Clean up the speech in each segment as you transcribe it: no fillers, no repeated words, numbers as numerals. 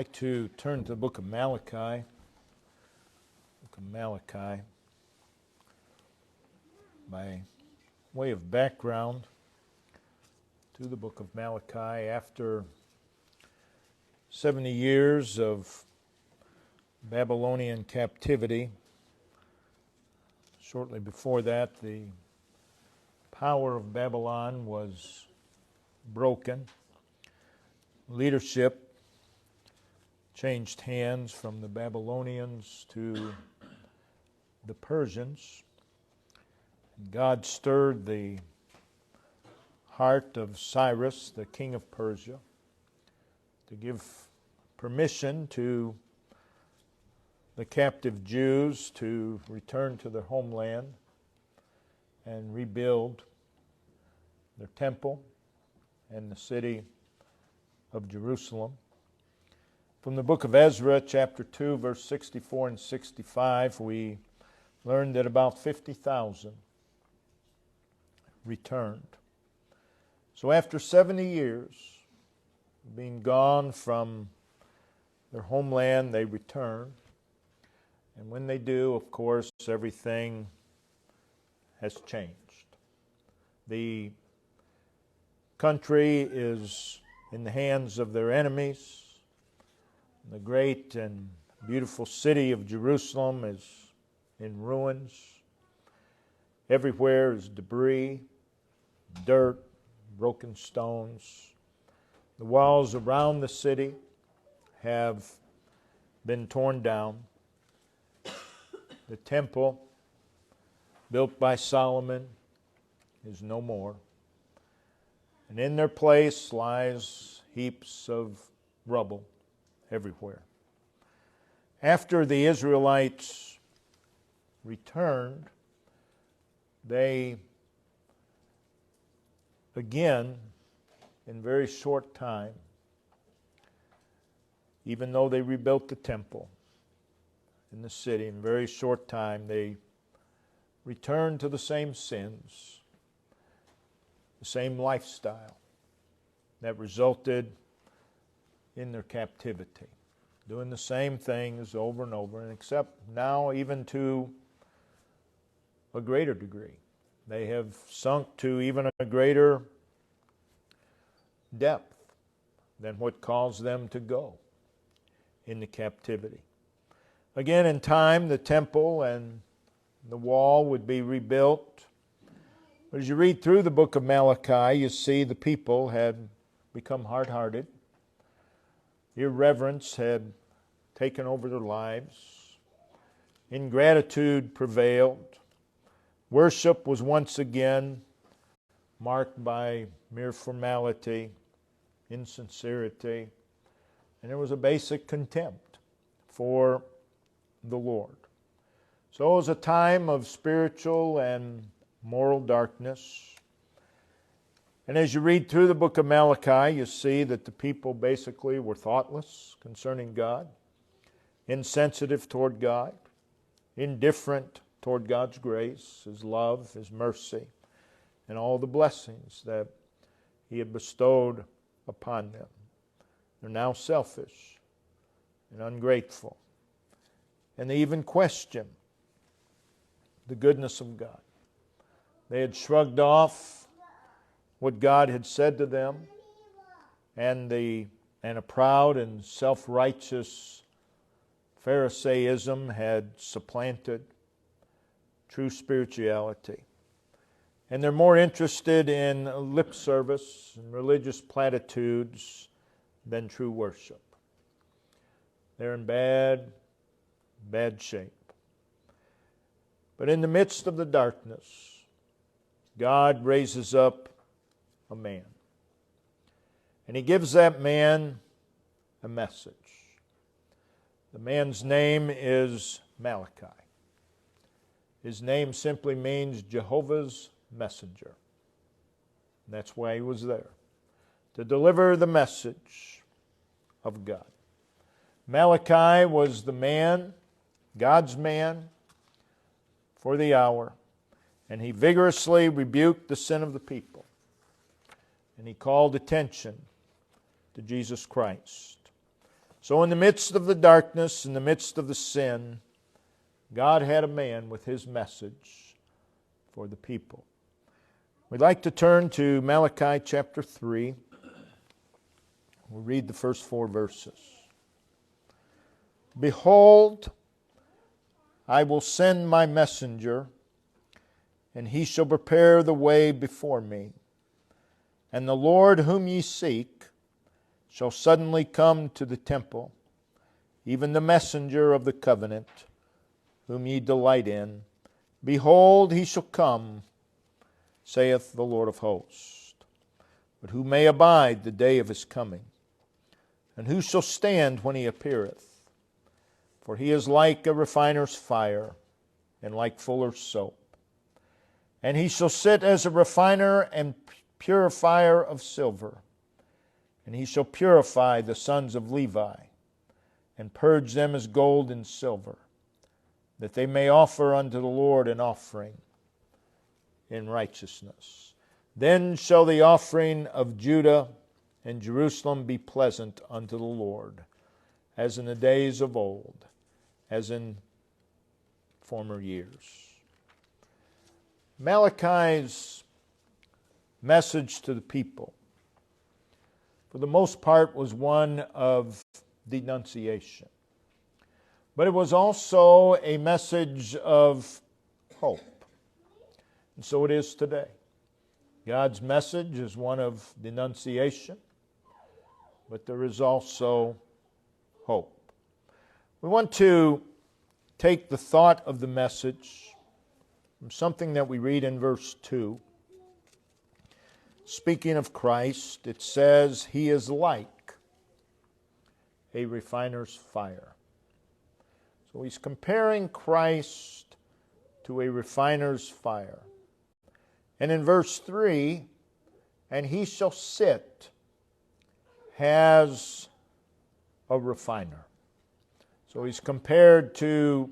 like to turn to the book of Malachi. By way of background to the book of Malachi, after 70 years of Babylonian captivity, shortly before that, the power of Babylon was broken. Leadership changed hands from the Babylonians to the Persians. God stirred the heart of Cyrus, the king of Persia, to give permission to the captive Jews to return to their homeland and rebuild their temple and the city of Jerusalem. From the book of Ezra, chapter 2, verse 64 and 65, we learned that about 50,000 returned. So after 70 years being gone from their homeland, they return. And when they do, of course, everything has changed. The country is in the hands of their enemies. The great and beautiful city of Jerusalem is in ruins. Everywhere is debris, dirt, broken stones. The walls around the city have been torn down. The temple built by Solomon is no more. And in their place lies heaps of rubble everywhere. After the Israelites returned, they again, in very short time, even though they rebuilt the temple in the city, in very short time, they returned to the same sins, the same lifestyle that resulted in their captivity, doing the same things over and over, and except now even to a greater degree. They have sunk to even a greater depth than what caused them to go into captivity. Again, in time, the temple and the wall would be rebuilt. But as you read through the book of Malachi, you see the people had become hard-hearted. Irreverence had taken over their lives. Ingratitude prevailed. Worship was once again marked by mere formality, insincerity, and there was a basic contempt for the Lord. So it was a time of spiritual and moral darkness. And as you read through the book of Malachi, you see that the people basically were thoughtless concerning God, insensitive toward God, indifferent toward God's grace, His love, His mercy, and all the blessings that He had bestowed upon them. They're now selfish and ungrateful. And they even question the goodness of God. They had shrugged off what God had said to them, and a proud and self-righteous Pharisaism had supplanted true spirituality. And they're more interested in lip service and religious platitudes than true worship. They're in bad shape. But in the midst of the darkness, God raises up a man. And He gives that man a message. The man's name is Malachi. His name simply means Jehovah's messenger. And that's why he was there, to deliver the message of God. Malachi was the man, God's man, for the hour, and he vigorously rebuked the sin of the people. And he called attention to Jesus Christ. So in the midst of the darkness, in the midst of the sin, God had a man with His message for the people. We'd like to turn to Malachi chapter 3. We'll read the first 4 verses. Behold, I will send my messenger, and he shall prepare the way before me. And the Lord whom ye seek shall suddenly come to the temple, even the messenger of the covenant, whom ye delight in. Behold, he shall come, saith the Lord of hosts. But who may abide the day of his coming? And who shall stand when he appeareth? For he is like a refiner's fire, and like fuller's soap. And he shall sit as a refiner and purifier of silver. And he shall purify the sons of Levi, and purge them as gold and silver, that they may offer unto the Lord an offering in righteousness. Then shall the offering of Judah and Jerusalem be pleasant unto the Lord, as in the days of old, as in former years. Malachi's message to the people, for the most part, was one of denunciation. But it was also a message of hope. And so it is today. God's message is one of denunciation, but there is also hope. We want to take the thought of the message from something that we read in verse 2. Speaking of Christ, it says, He is like a refiner's fire. So he's comparing Christ to a refiner's fire. And in verse 3, and he shall sit as a refiner. So he's compared to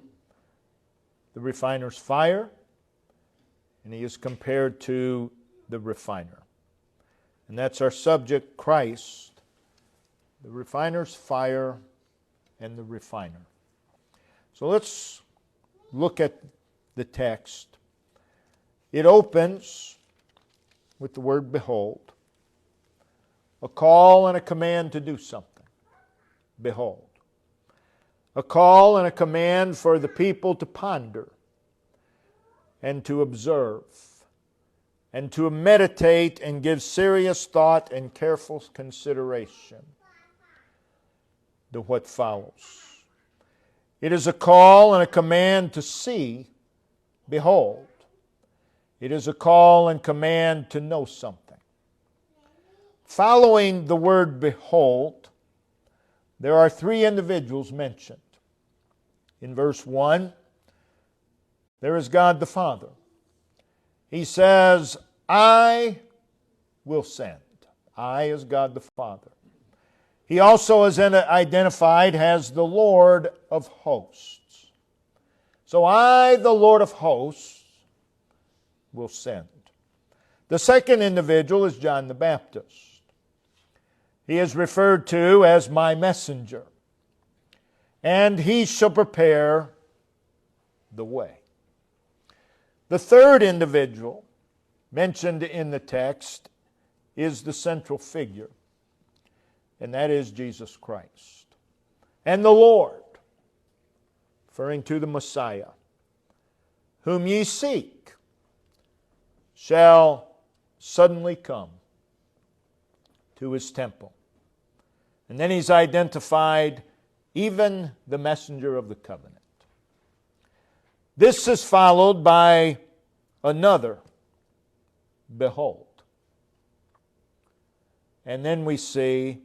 the refiner's fire, and he is compared to the refiner. And that's our subject, Christ, the refiner's fire, and the refiner. So let's look at the text. It opens with the word behold, a call and a command to do something. Behold. A call and a command for the people to ponder and to observe and to meditate and give serious thought and careful consideration to what follows. It is a call and a command to see, behold. It is a call and command to know something. Following the word behold, there are 3 individuals mentioned. In verse 1, there is God the Father. He says, I will send. I is God the Father. He also is identified as the Lord of hosts. So I, the Lord of hosts, will send. The second individual is John the Baptist. He is referred to as my messenger. And he shall prepare the way. The third individual mentioned in the text is the central figure, and that is Jesus Christ. And the Lord, referring to the Messiah, whom ye seek, shall suddenly come to his temple. And then he's identified even the messenger of the covenant. This is followed by another, behold. And then we see,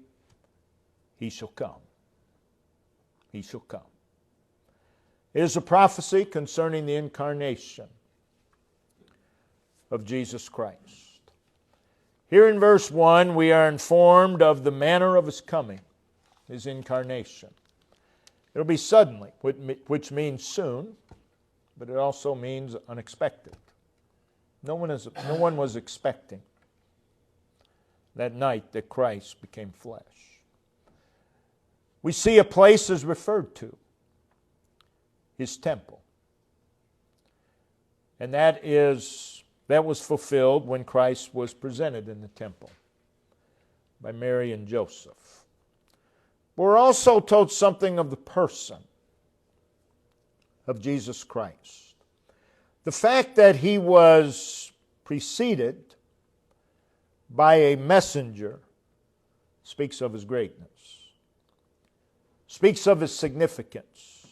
he shall come. He shall come. It is a prophecy concerning the incarnation of Jesus Christ. Here in verse 1, we are informed of the manner of his coming, his incarnation. It'll be suddenly, which means soon, but it also means unexpected. No one was expecting that night that Christ became flesh. we see a place is referred to, His temple. And that was fulfilled when Christ was presented in the temple by Mary and Joseph. We're also told something of the person of Jesus Christ. The fact that He was preceded by a messenger speaks of His greatness, speaks of His significance,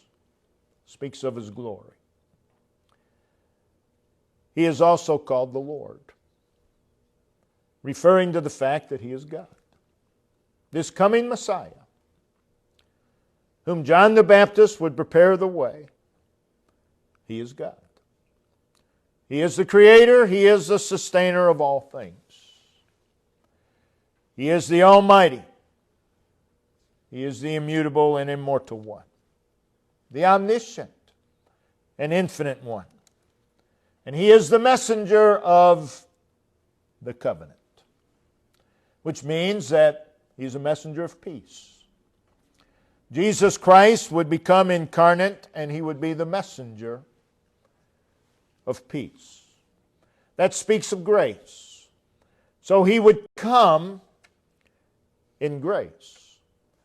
speaks of His glory. He is also called the Lord, referring to the fact that He is God. This coming Messiah, whom John the Baptist would prepare the way, He is God. He is the Creator. He is the sustainer of all things. He is the Almighty. He is the immutable and immortal One, the omniscient and infinite One. And He is the messenger of the covenant, which means that He's a messenger of peace. Jesus Christ would become incarnate and He would be the messenger of peace. That speaks of grace. So He would come in grace.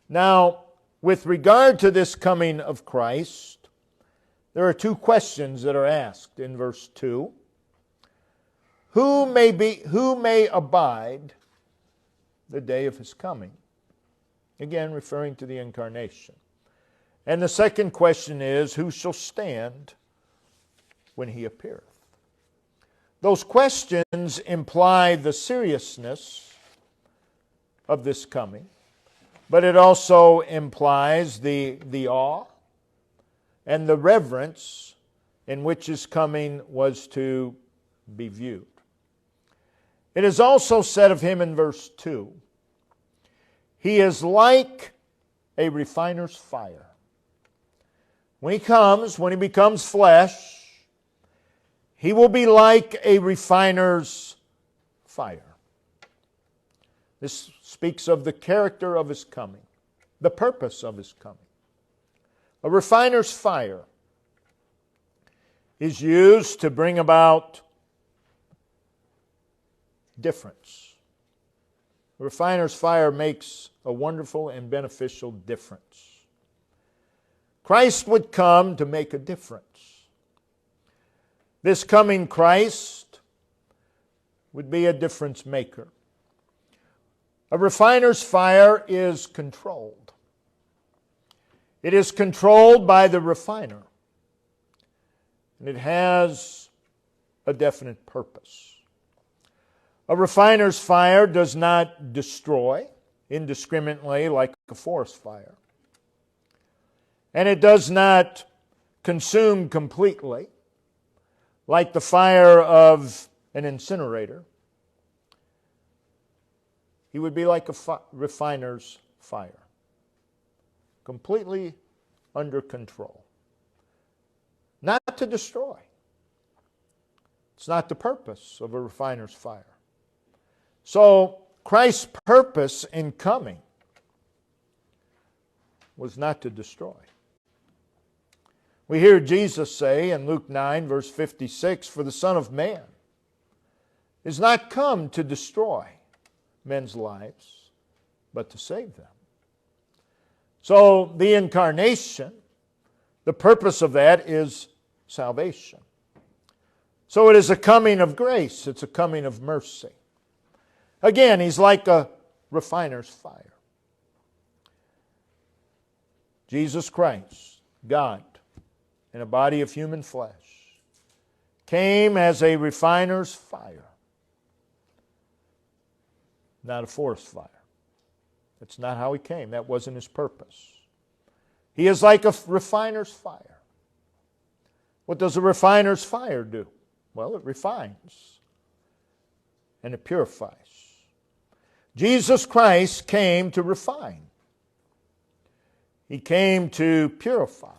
Now, with regard to this coming of Christ, there are two questions that are asked in verse 2. Who may abide the day of His coming? Again, referring to the incarnation. And the second question is, who shall stand when He appeareth? Those questions imply the seriousness of this coming, but it also implies the awe and the reverence in which His coming was to be viewed. It is also said of Him in verse 2, He is like a refiner's fire. When He becomes flesh, He will be like a refiner's fire. This speaks of the character of His coming, the purpose of His coming. A refiner's fire is used to bring about difference. A refiner's fire makes a wonderful and beneficial difference. Christ would come to make a difference. This coming Christ would be a difference maker. A refiner's fire is controlled. It is controlled by the refiner. And it has a definite purpose. A refiner's fire does not destroy indiscriminately like a forest fire. And it does not consume completely like the fire of an incinerator. He would be like a refiner's fire, completely under control. Not to destroy. It's not the purpose of a refiner's fire. So Christ's purpose in coming was not to destroy. We hear Jesus say in Luke 9, verse 56, "For the Son of Man is not come to destroy men's lives, but to save them." So the incarnation, the purpose of that is salvation. So it is a coming of grace. It's a coming of mercy. Again, He's like a refiner's fire. Jesus Christ, God, in a body of human flesh, came as a refiner's fire, not a forest fire. That's not how He came. That wasn't His purpose. He is like a refiner's fire. What does a refiner's fire do? Well, it refines and it purifies. Jesus Christ came to refine. He came to purify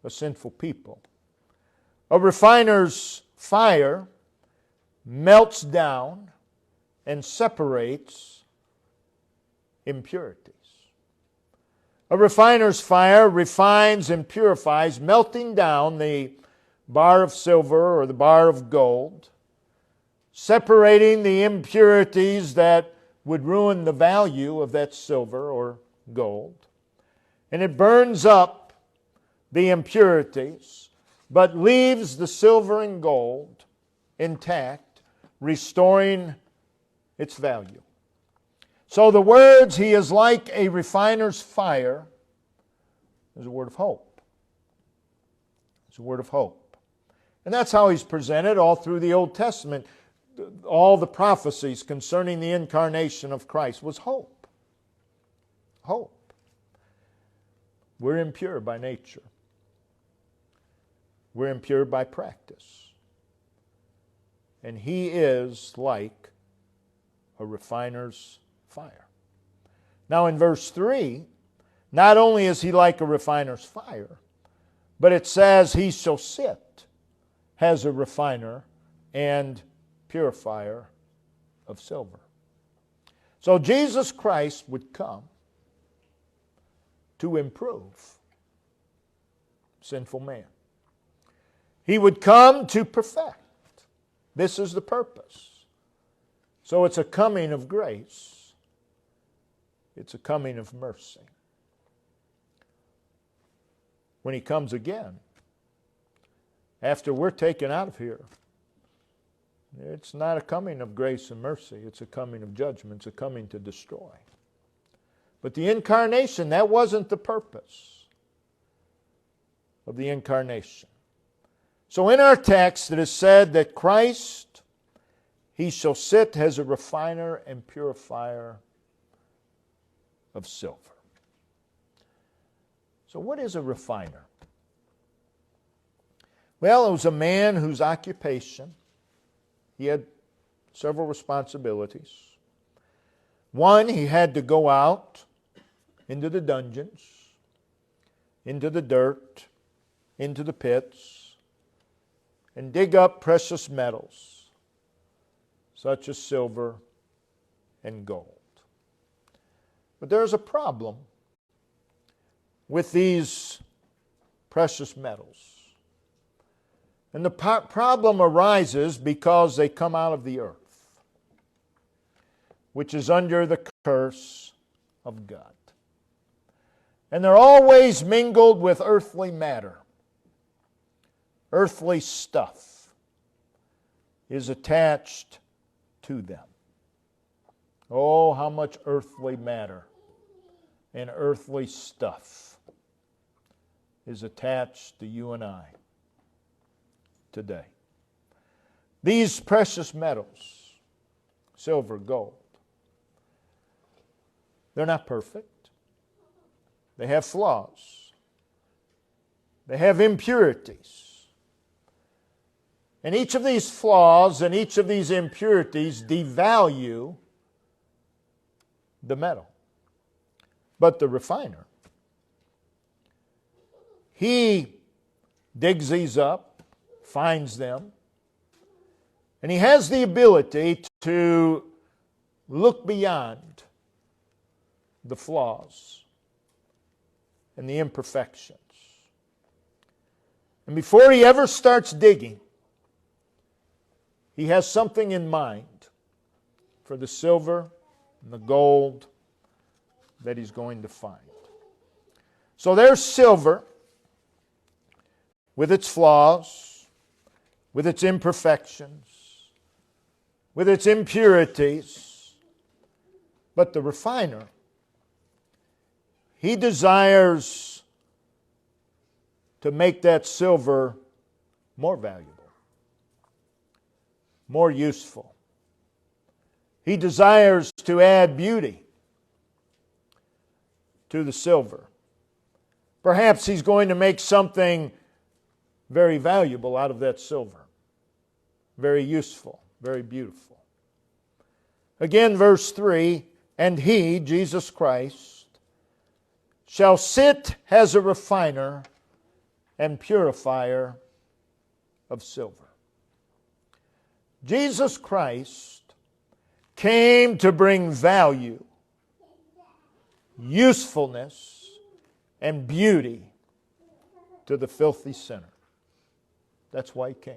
a sinful people. A refiner's fire melts down and separates impurities. A refiner's fire refines and purifies, melting down the bar of silver or the bar of gold, separating the impurities that would ruin the value of that silver or gold. And it burns up the impurities, but leaves the silver and gold intact, restoring its value. So the words, "He is like a refiner's fire," is a word of hope. It's a word of hope. And that's how he's presented all through the Old Testament. All the prophecies concerning the incarnation of Christ was hope. Hope. We're impure by nature. We're impure by practice. And he is like a refiner's fire. Now in verse 3, not only is he like a refiner's fire, but it says he shall sit as a refiner and purifier of silver. So Jesus Christ would come to improve sinful man. He would come to perfect. This is the purpose. So it's a coming of grace. It's a coming of mercy. When he comes again, after we're taken out of here, it's not a coming of grace and mercy. It's a coming of judgment. It's a coming to destroy. But the incarnation, that wasn't the purpose of the incarnation. So in our text it is said that Christ, he shall sit as a refiner and purifier of silver. So what is a refiner? Well, it was a man whose occupation, he had several responsibilities. One, he had to go out into the dungeons, into the dirt, into the pits, and dig up precious metals, such as silver and gold. But there's a problem with these precious metals. And the problem arises because they come out of the earth, which is under the curse of God. And they're always mingled with earthly matter. Earthly stuff is attached to them. Oh, how much earthly matter and earthly stuff is attached to you and I today. These precious metals, silver, gold, they're not perfect. They have flaws. They have impurities. And each of these flaws and each of these impurities devalue the metal. But the refiner, he digs these up, finds them, and he has the ability to look beyond the flaws and the imperfections. And before he ever starts digging, he has something in mind for the silver and the gold that he's going to find. So there's silver with its flaws, with its imperfections, with its impurities. But the refiner, he desires to make that silver more valuable, more useful. He desires to add beauty to the silver. Perhaps he's going to make something very valuable out of that silver. Very useful, very beautiful. Again, verse 3, and he, Jesus Christ, shall sit as a refiner and purifier of silver. Jesus Christ came to bring value, usefulness, and beauty to the filthy sinner. That's why He came.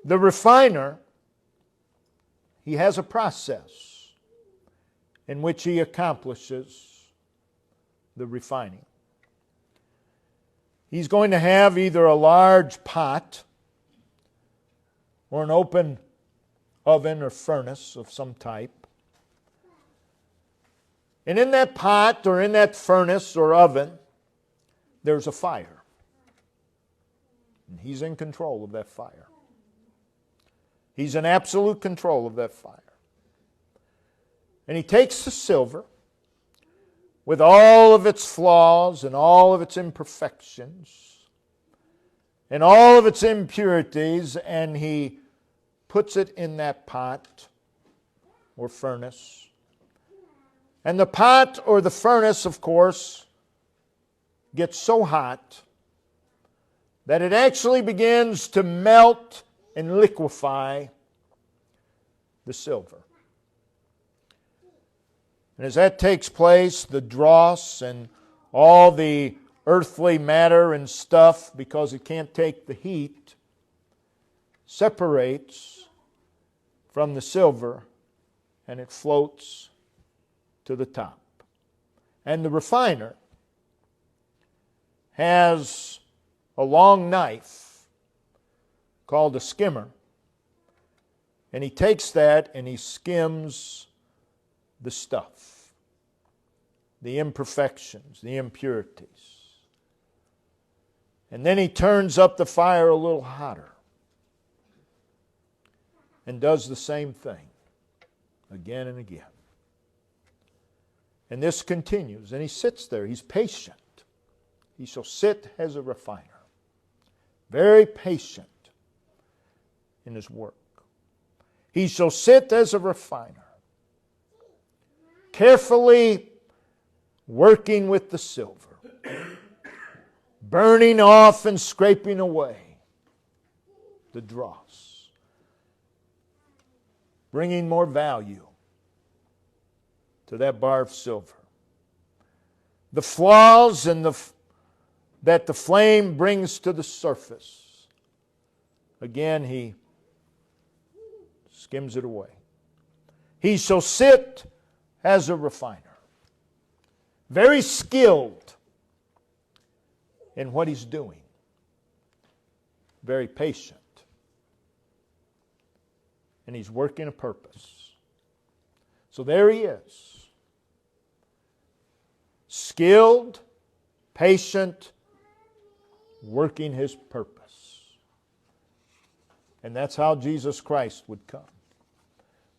The refiner, he has a process in which he accomplishes the refining. He's going to have either a large pot or an open oven or furnace of some type. And in that pot or in that furnace or oven, there's a fire. And He's in control of that fire. He's in absolute control of that fire. And He takes the silver with all of its flaws and all of its imperfections and all of its impurities, and He puts it in that pot or furnace. And the pot or the furnace, of course, gets so hot that it actually begins to melt and liquefy the silver. And as that takes place, the dross and all the earthly matter and stuff, because it can't take the heat, separates from the silver and it floats to the top. And the refiner has a long knife called a skimmer, and he takes that and he skims the stuff, the imperfections, the impurities. And then he turns up the fire a little hotter and does the same thing again and again. And this continues, and he sits there. He's patient. He shall sit as a refiner, very patient in his work. He shall sit as a refiner, carefully working with the silver, burning off and scraping away the dross, bringing more value to that bar of silver. The flaws that the flame brings to the surface, again he skims it away. He shall sit as a refiner, very skilled in what he's doing, very patient, and he's working a purpose. So there he is, skilled, patient, working his purpose. And that's how Jesus Christ would come.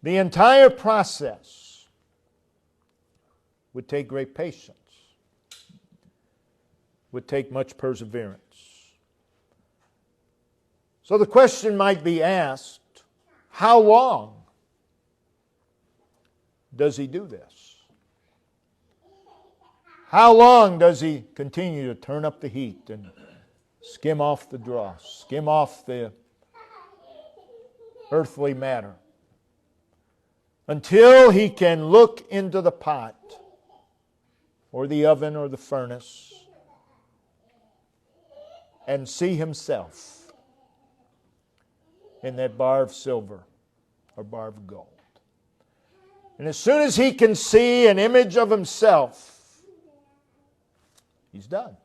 The entire process would take great patience, would take much perseverance. So the question might be asked, how long does he do this? How long does he continue to turn up the heat and skim off the dross, skim off the earthly matter, until he can look into the pot or the oven or the furnace and see himself in that bar of silver or bar of gold? And as soon as he can see an image of himself, he's done.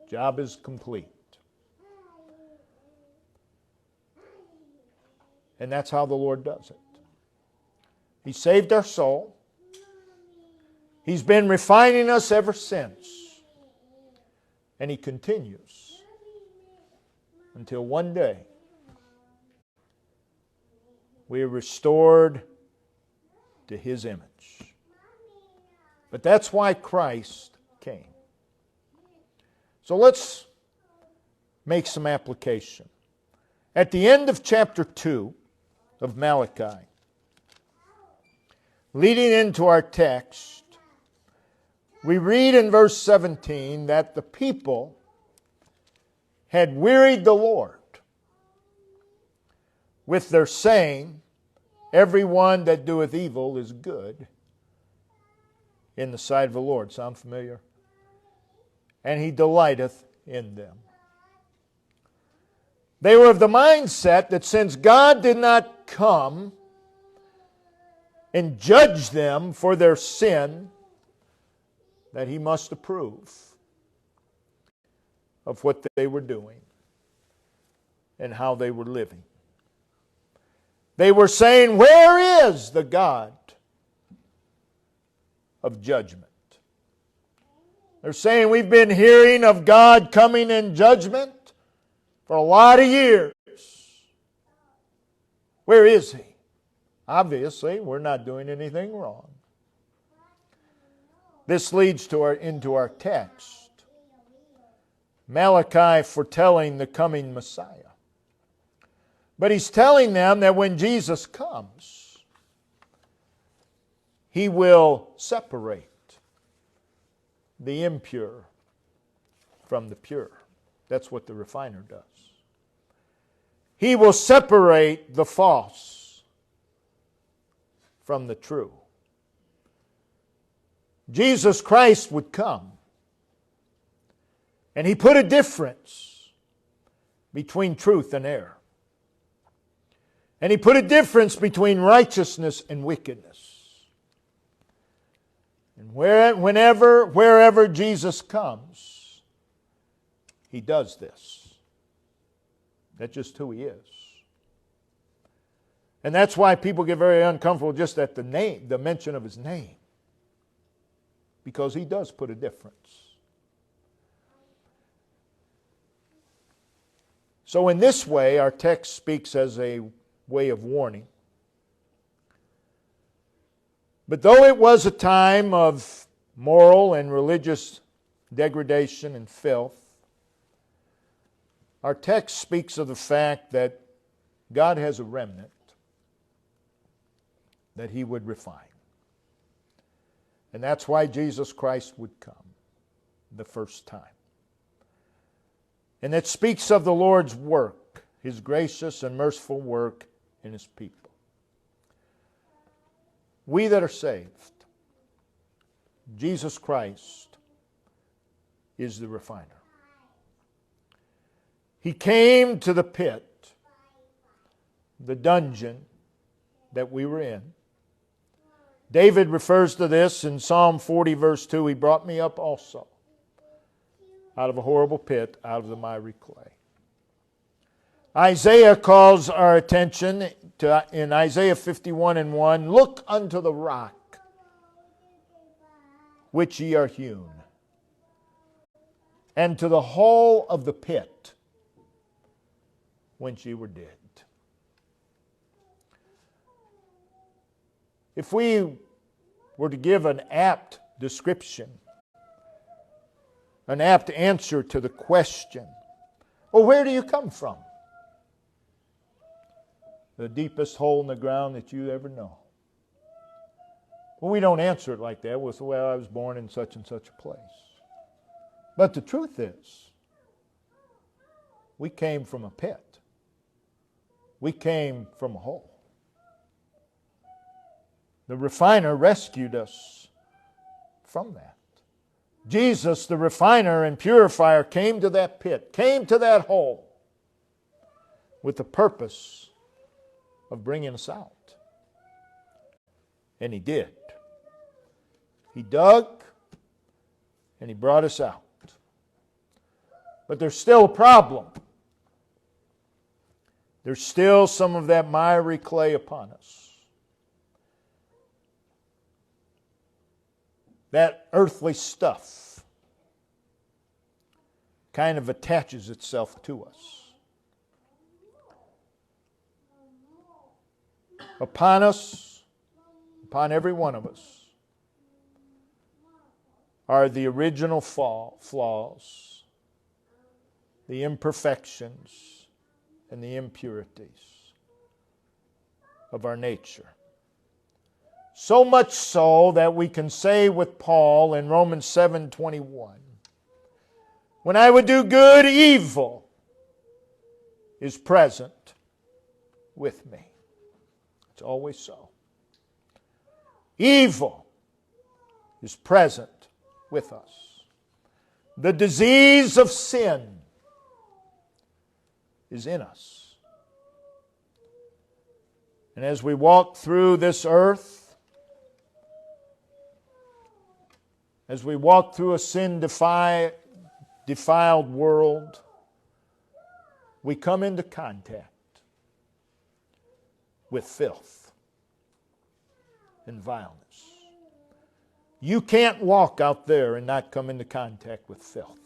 Job is complete. And that's how the Lord does it. He saved our soul. He's been refining us ever since. And He continues until one day we are restored to His image. But that's why Christ came. So let's make some application. At the end of chapter 2 of Malachi, leading into our text, we read in verse 17 that the people had wearied the Lord with their saying, "Everyone that doeth evil is good, in the sight of the Lord. Sound familiar? And He delighteth in them. They were of the mindset that since God did not come and judge them for their sin, that He must approve of what they were doing and how they were living. They were saying, where is the God of judgment? They're saying, we've been hearing of God coming in judgment for a lot of years. Where is He? Obviously, we're not doing anything wrong. This leads into our text. Malachi foretelling the coming Messiah. But he's telling them that when Jesus comes, He will separate the impure from the pure. That's what the refiner does. He will separate the false from the true. Jesus Christ would come, and He put a difference between truth and error. And He put a difference between righteousness and wickedness. And wherever Jesus comes, He does this. That's just who He is. And that's why people get very uncomfortable just at the mention of His name. Because He does put a difference. So in this way, our text speaks as a way of warning. But though it was a time of moral and religious degradation and filth, our text speaks of the fact that God has a remnant that He would refine. And that's why Jesus Christ would come the first time. And it speaks of the Lord's work, His gracious and merciful work in His people. We that are saved, Jesus Christ is the refiner. He came to the pit, the dungeon that we were in. David refers to this in Psalm 40 verse 2. He brought me up also out of a horrible pit, out of the miry clay. Isaiah calls our attention to, in Isaiah 51 and 1, look unto the rock which ye are hewn, and to the hole of the pit whence ye were dead. If we were to give an apt description, an apt answer to the question, well, where do you come from? The deepest hole in the ground that you ever know. Well, we don't answer it like that. We'll say, well, I was born in such and such a place. But the truth is, we came from a pit. We came from a hole. The refiner rescued us from that. Jesus, the refiner and purifier, came to that pit, came to that hole with the purpose of bringing us out. And He did. He dug and He brought us out. But there's still a problem. There's still some of that miry clay upon us. That earthly stuff kind of attaches itself to us. Upon us, upon every one of us, are the original flaws, the imperfections, and the impurities of our nature. So much so that we can say with Paul in Romans 7:21, when I would do good, evil is present with me. It's always so. Evil is present with us. The disease of sin is in us. And as we walk through this earth, as we walk through a sin-defiled world, we come into contact with filth and vileness. You can't walk out there and not come into contact with filth.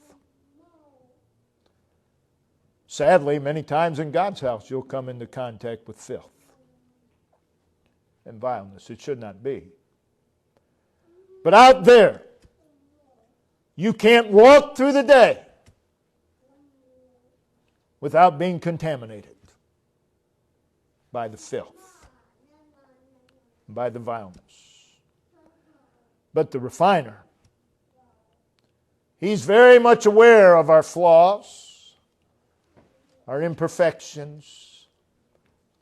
Sadly, many times in God's house, you'll come into contact with filth and vileness. It should not be. But out there, you can't walk through the day without being contaminated by the filth, by the vileness. But the refiner, he's very much aware of our flaws, our imperfections,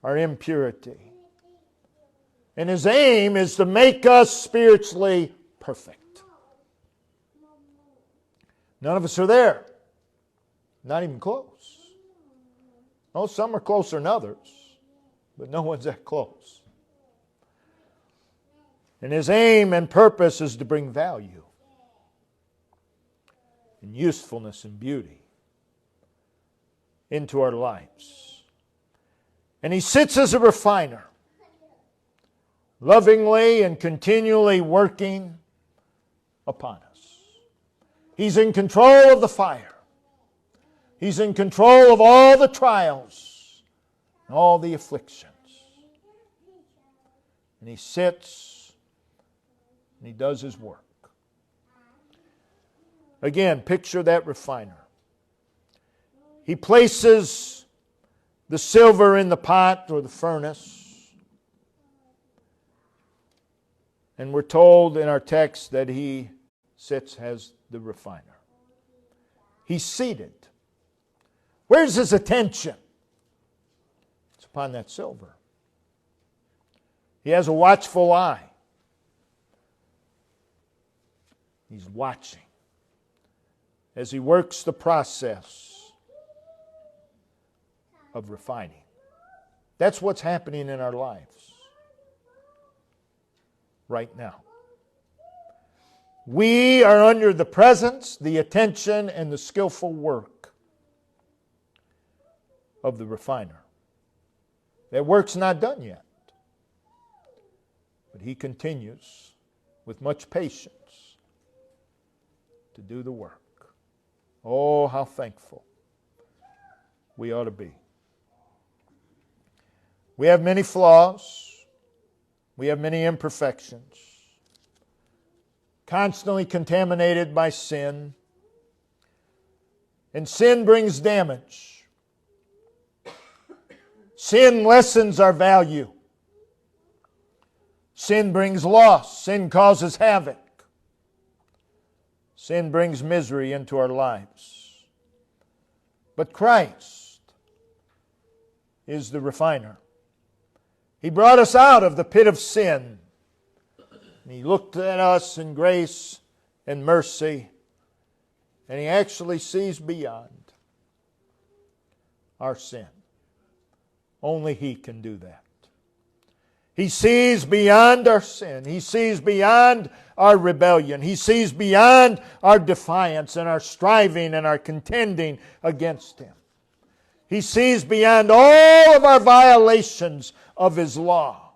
our impurity. And his aim is to make us spiritually perfect. None of us are there. Not even close. Oh, some are closer than others, but no one's that close. And his aim and purpose is to bring value and usefulness and beauty into our lives. And he sits as a refiner, lovingly and continually working upon us. He's in control of the fire. He's in control of all the trials and all the afflictions. And he sits and he does his work. Again, picture that refiner. He places the silver in the pot or the furnace. And we're told in our text that he sits as the refiner. He's seated. Where's his attention? It's upon that silver. He has a watchful eye. He's watching as he works the process of refining. That's what's happening in our lives right now. We are under the presence, the attention, and the skillful work of the refiner. That work's not done yet, but he continues with much patience to do the work. Oh, how thankful we ought to be. We have many flaws. We have many imperfections. Constantly contaminated by sin. And sin brings damage. Sin lessens our value. Sin brings loss. Sin causes havoc. Sin brings misery into our lives. But Christ is the refiner. He brought us out of the pit of sin. And He looked at us in grace and mercy. And He actually sees beyond our sin. Only He can do that. He sees beyond our sin. He sees beyond our rebellion. He sees beyond our defiance and our striving and our contending against Him. He sees beyond all of our violations of His law.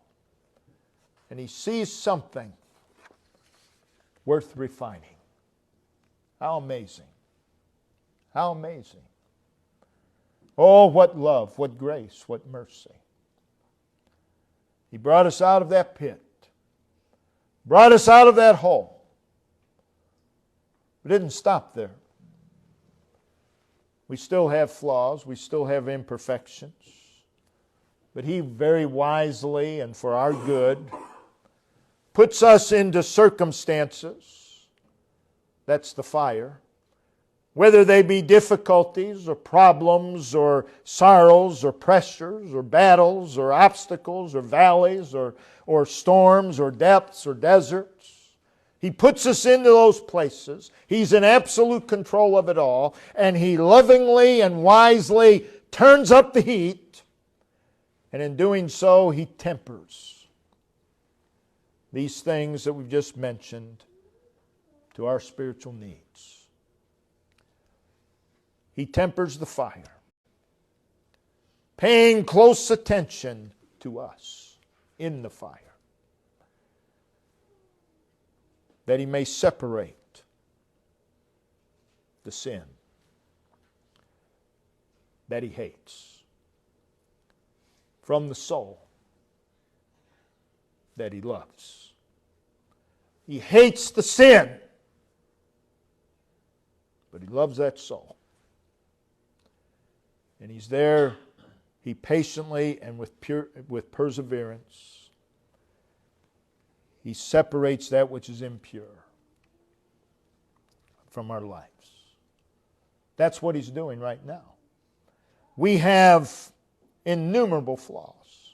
And He sees something worth refining. How amazing. How amazing. Oh, what love, what grace, what mercy. He brought us out of that pit. Brought us out of that hole. We didn't stop there. We still have flaws. We still have imperfections. But He very wisely and for our good puts us into circumstances. That's the fire. Whether they be difficulties or problems or sorrows or pressures or battles or obstacles or valleys or storms or depths or deserts. He puts us into those places. He's in absolute control of it all. And He lovingly and wisely turns up the heat. And in doing so, He tempers these things that we've just mentioned to our spiritual needs. He tempers the fire, paying close attention to us in the fire, that He may separate the sin that He hates from the soul that He loves. He hates the sin, but He loves that soul. And He's there, He patiently and with perseverance, He separates that which is impure from our lives. That's what He's doing right now. We have innumerable flaws,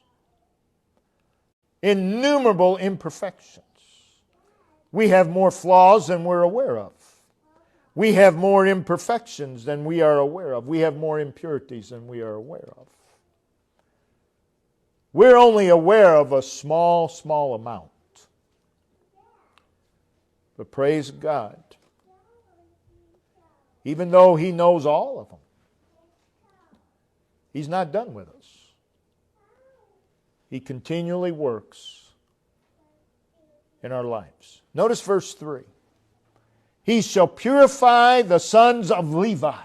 innumerable imperfections. We have more flaws than we're aware of. We have more imperfections than we are aware of. We have more impurities than we are aware of. We're only aware of a small, small amount. But praise God, even though He knows all of them, He's not done with us. He continually works in our lives. Notice verse 3. He shall purify the sons of Levi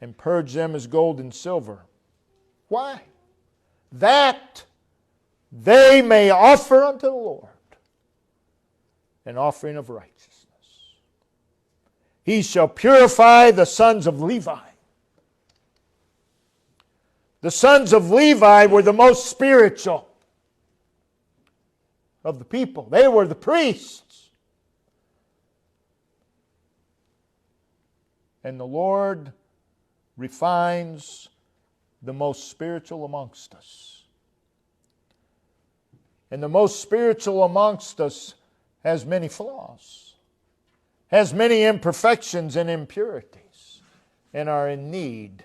and purge them as gold and silver. Why? That they may offer unto the Lord an offering of righteousness. He shall purify the sons of Levi. The sons of Levi were the most spiritual of the people. They were the priests. And the Lord refines the most spiritual amongst us. And the most spiritual amongst us has many flaws, has many imperfections and impurities, and are in need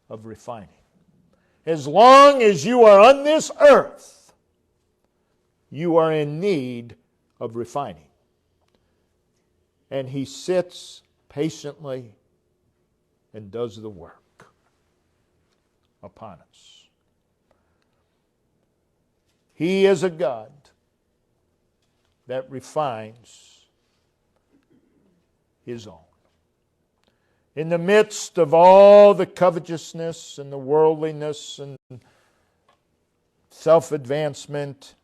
of refining. As long as you are on this earth, you are in need of refining. And He sits patiently and does the work upon us. He is a God that refines His own. In the midst of all the covetousness and the worldliness and self-advancement,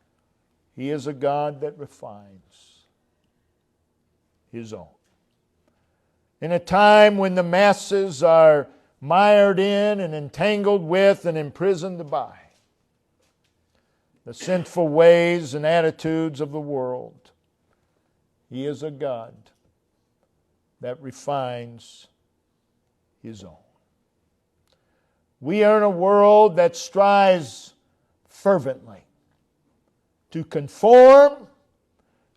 He is a God that refines His own. In a time when the masses are mired in and entangled with and imprisoned by the sinful ways and attitudes of the world, He is a God that refines His own. We are in a world that strives fervently to conform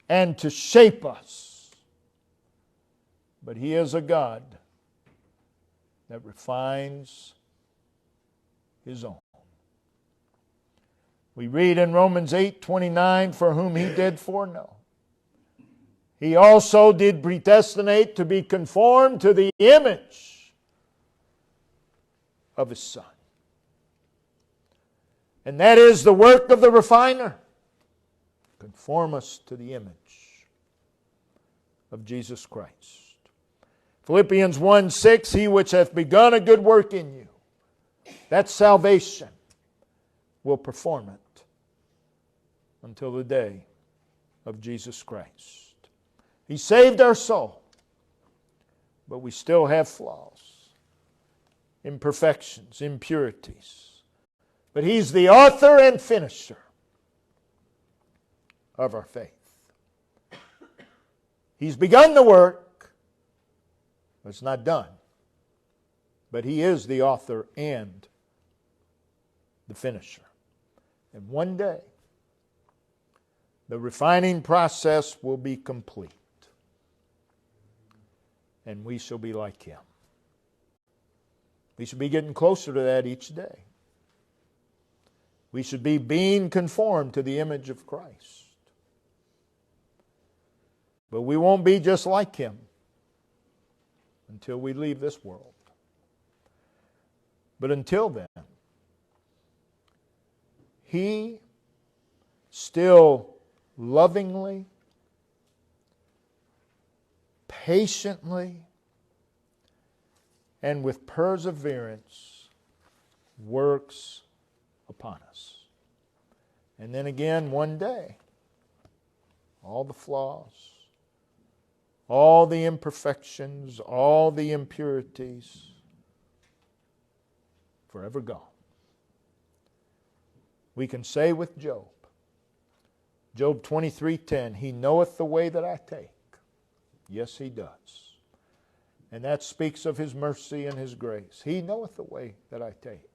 and to shape us. But He is a God that refines His own. We read in Romans 8:29, for whom He did foreknow, He also did predestinate to be conformed to the image of His Son. And that is the work of the refiner. Conform us to the image of Jesus Christ. Philippians 1:6, He which hath begun a good work in you, that's salvation, will perform it until the day of Jesus Christ. He saved our soul, but we still have flaws, imperfections, impurities. But He's the author and finisher of our faith. He's begun the work, but it's not done. But He is the author and the finisher. And one day, the refining process will be complete. And we shall be like Him. We should be getting closer to that each day. We should be being conformed to the image of Christ. But we won't be just like Him until we leave this world. But until then, He still lovingly, patiently, and with perseverance works upon us. And then again, one day, all the flaws, all the imperfections, all the impurities, forever gone. We can say with Job, Job 23:10, He knoweth the way that I take. Yes, He does. And that speaks of His mercy and His grace. He knoweth the way that I take.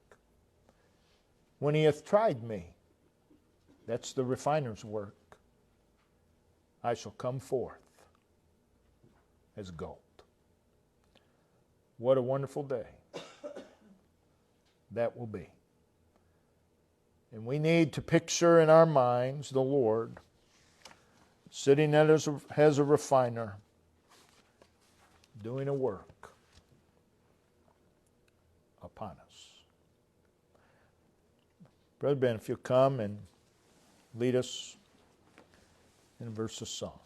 When He hath tried me, that's the refiner's work, I shall come forth as gold. What a wonderful day that will be. And we need to picture in our minds the Lord sitting as a refiner, doing a work upon us. Brother Ben, if you'll come and lead us in a verse of song.